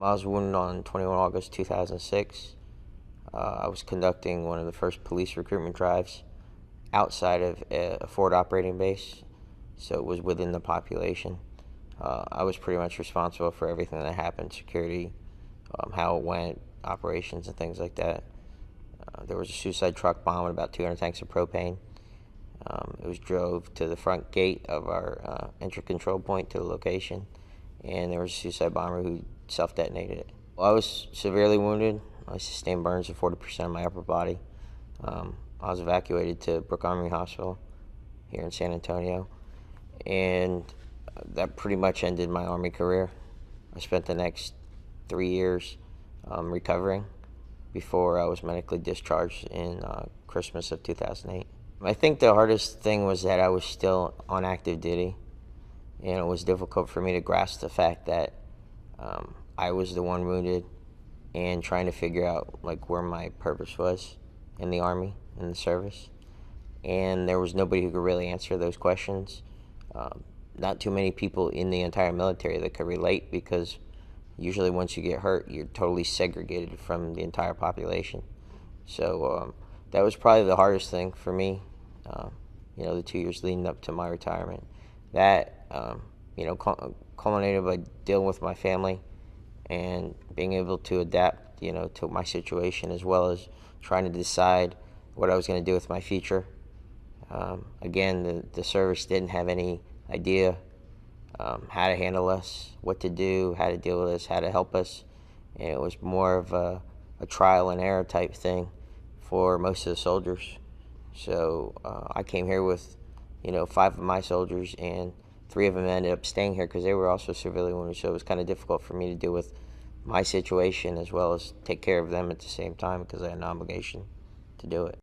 I was wounded on 21 August 2006. I was conducting one of the first police recruitment drives outside of a forward operating base, so it was within the population. I was pretty much responsible for everything that happened, security, how it went, operations, and things like that. There was a suicide truck bomb and about 200 tanks of propane. It was drove to the front gate of our entry control point to the location, and there was a suicide bomber who self-detonated it. Well, I was severely wounded. I sustained burns of 40% of my upper body. I was evacuated to Brooke Army Hospital here in San Antonio, and that pretty much ended my Army career. I spent the next 3 years recovering before I was medically discharged in Christmas of 2008. I think the hardest thing was that I was still on active duty, and it was difficult for me to grasp the fact that I was the one wounded and trying to figure out like where my purpose was in the Army, in the service. And there was nobody who could really answer those questions. Not too many people in the entire military that could relate, because usually once you get hurt, you're totally segregated from the entire population. So that was probably the hardest thing for me, the 2 years leading up to my retirement. That, culminated by dealing with my family and being able to adapt, to my situation, as well as trying to decide what I was going to do with my future. Again, the service didn't have any idea how to handle us, what to do, how to deal with us, how to help us. And it was more of a trial and error type thing for most of the soldiers. So I came here with, 5 of my soldiers, and 3 of them ended up staying here because they were also severely wounded. So it was kind of difficult for me to deal with my situation as well as take care of them at the same time, because I had an obligation to do it.